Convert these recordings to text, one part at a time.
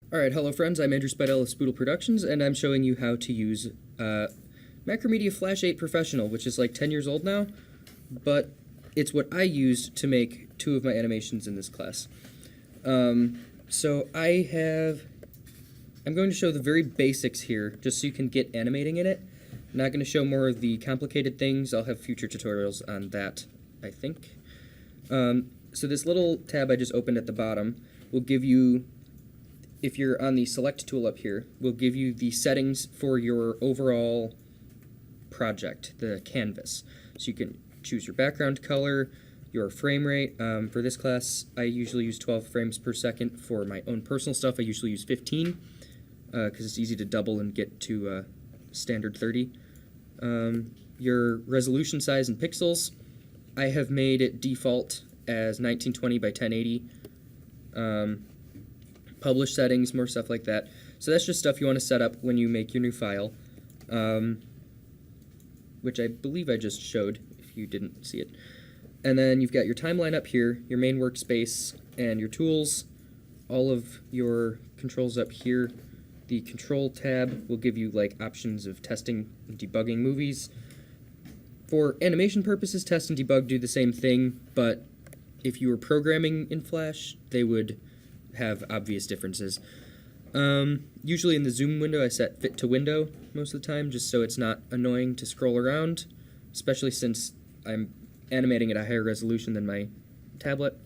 Alright, hello friends, I'm Andrew Spidell of Spoodle Productions, and I'm showing you how to use Macromedia Flash 8 Professional, which is like 10 years old now, but it's what I used to make two of my animations in this class. I'm going to show the very basics here, just so you can get animating in it. I'm not going to show more of the complicated things. I'll have future tutorials on that, I think. So this little tab I just opened at the bottom will give you, if you're on the select tool up here, will give you the settings for your overall project, the canvas. So you can choose your background color, your frame rate. For this class, I usually use 12 frames per second. For my own personal stuff, I usually use 15, because it's easy to double and get to standard 30. Your resolution size in pixels, I have made it default as 1920 by 1080. Publish settings, more stuff like that. So that's just stuff you want to set up when you make your new file, which I believe I just showed if you didn't see it. And then you've got your timeline up here, your main workspace, and your tools. All of your controls up here. The control tab will give you like options of testing and debugging movies. For animation purposes, test and debug do the same thing, but if you were programming in Flash, they would have obvious differences. Usually in the zoom window, I set fit to window most of the time, just so it's not annoying to scroll around, especially since I'm animating at a higher resolution than my tablet.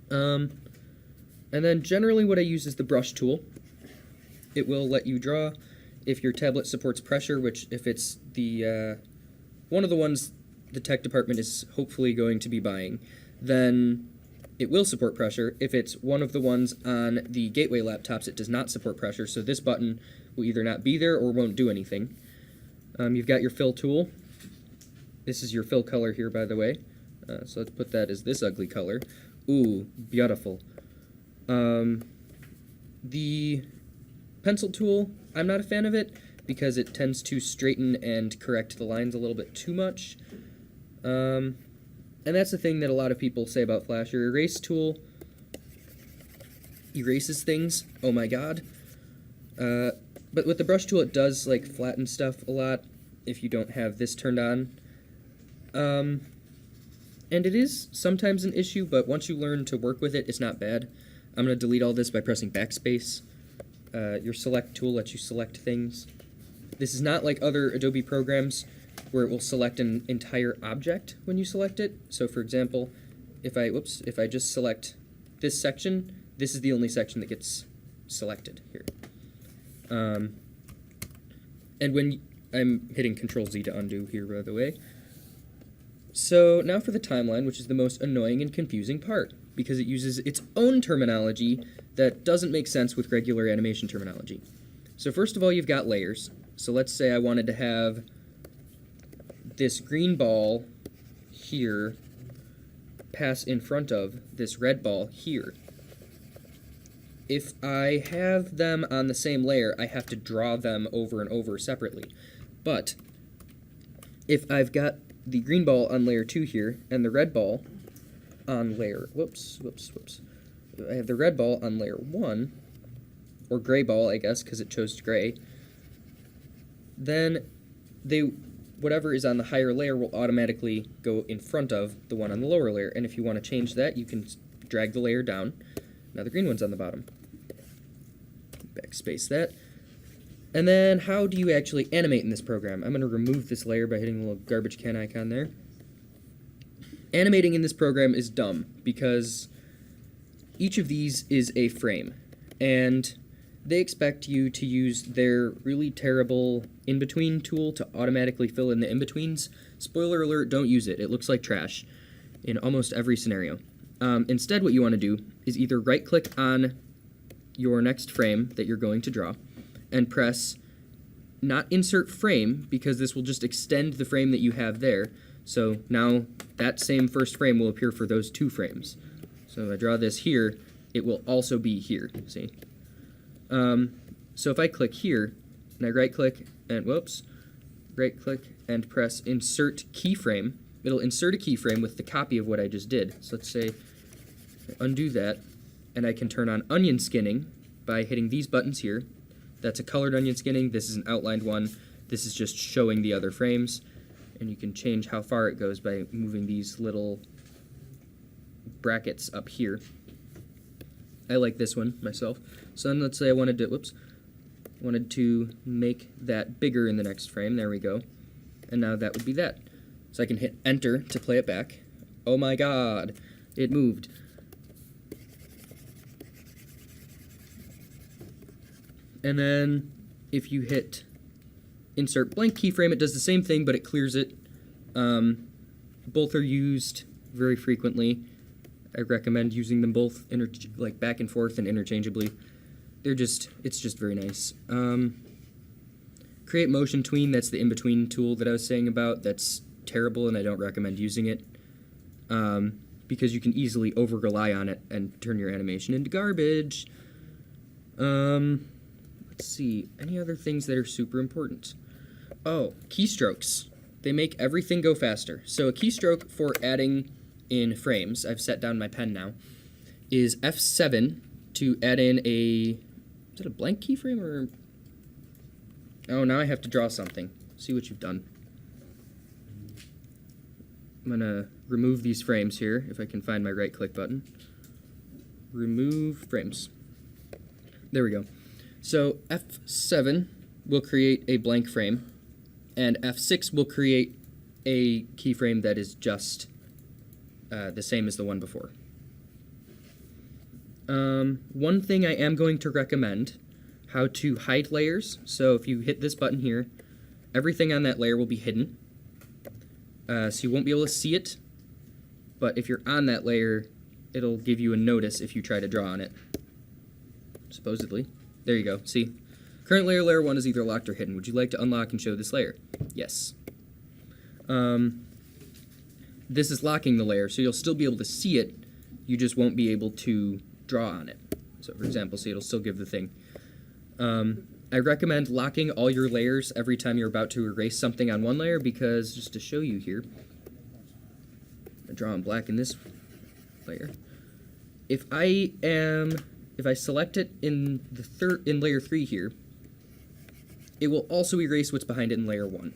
And then generally what I use is the brush tool. It will let you draw if your tablet supports pressure, which if it's the one of the ones the tech department is hopefully going to be buying, then it will support pressure. If it's one of the ones on the Gateway laptops, it does not support pressure, so this button will either not be there or won't do anything. You've got your fill tool. This is your fill color here, by the way. So let's put that as this ugly color. Ooh, beautiful. The pencil tool, I'm not a fan of it because it tends to straighten and correct the lines a little bit too much. And that's the thing that a lot of people say about Flash. Your erase tool erases things. Oh my god. But with the brush tool, it does like flatten stuff a lot if you don't have this turned on. And it is sometimes an issue, but once you learn to work with it, it's not bad. I'm going to delete all this by pressing backspace. Your select tool lets you select things. This is not like other Adobe programs where it will select an entire object when you select it. So for example, if I just select this section, this is the only section that gets selected here. And when I'm hitting Control-Z to undo here, by the way. So now for the timeline, which is the most annoying and confusing part, because it uses its own terminology that doesn't make sense with regular animation terminology. So first of all, you've got layers. So let's say I wanted to have this green ball here pass in front of this red ball here. If I have them on the same layer, I have to draw them over and over separately. But if I've got the green ball on layer 2 here and the red ball on layer, I have the red ball on layer 1, or gray ball, I guess, because it chose gray, then whatever is on the higher layer will automatically go in front of the one on the lower layer. And if you want to change that, you can drag the layer down. Now the green one's on the bottom. Backspace that. And then how do you actually animate in this program? I'm going to remove this layer by hitting the little garbage can icon there. Animating in this program is dumb because each of these is a frame, and they expect you to use their really terrible in-between tool to automatically fill in the in-betweens. Spoiler alert, don't use it. It looks like trash in almost every scenario. Instead, what you want to do is either right-click on your next frame that you're going to draw and press not insert frame, because this will just extend the frame that you have there. So now that same first frame will appear for those two frames. So if I draw this here, it will also be here, see? So if I click here, and I right-click and, right-click and press Insert Keyframe, it'll insert a keyframe with the copy of what I just did. So let's say I undo that, and I can turn on onion skinning, by hitting these buttons here. That's a colored onion skinning. This is an outlined one. This is just showing the other frames. And you can change how far it goes by moving these little brackets up here. I like this one myself. So then let's say I wanted to make that bigger in the next frame. There we go. And now that would be that. So I can hit enter to play it back. Oh my god, it moved. And then if you hit insert blank keyframe, it does the same thing, but it clears it. Both are used very frequently. I recommend using them both like back and forth and interchangeably. It's just very nice. Create motion tween, that's the in-between tool that I was saying about. That's terrible and I don't recommend using it because you can easily over-rely on it and turn your animation into garbage. Let's see, any other things that are super important? Oh, keystrokes. They make everything go faster. So a keystroke for adding in frames, I've set down my pen now, is F7 to add in a, is it a blank keyframe or? Oh, now I have to draw something. See what you've done. I'm gonna remove these frames here, if I can find my right click button. Remove frames. There we go. So F7 will create a blank frame, and F6 will create a keyframe that is just the same as the one before. One thing I am going to recommend, how to hide layers. So if you hit this button here, everything on that layer will be hidden. So you won't be able to see it, but if you're on that layer, it'll give you a notice if you try to draw on it. Supposedly. There you go, see? Current layer, layer 1 is either locked or hidden. Would you like to unlock and show this layer? Yes. This is locking the layer, so you'll still be able to see it, you just won't be able to draw on it. So for example, see, it'll still give the thing. I recommend locking all your layers every time you're about to erase something on one layer because, just to show you here, I draw in black in this layer. If I select it in in layer 3 here, it will also erase what's behind it in layer 1.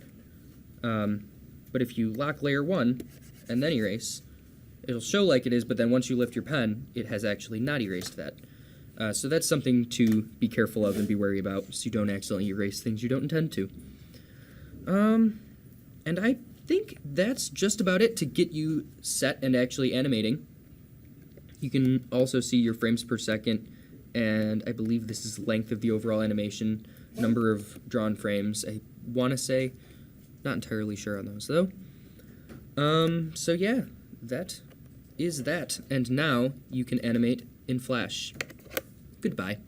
But if you lock layer 1 and then erase, it'll show like it is, but then once you lift your pen, it has actually not erased that. So that's something to be careful of and be wary about, so you don't accidentally erase things you don't intend to. And I think that's just about it to get you set and actually animating. You can also see your frames per second, and I believe this is length of the overall animation, number of drawn frames, I want to say. Not entirely sure on those, though. So yeah, that is that. And now you can animate in Flash. Goodbye.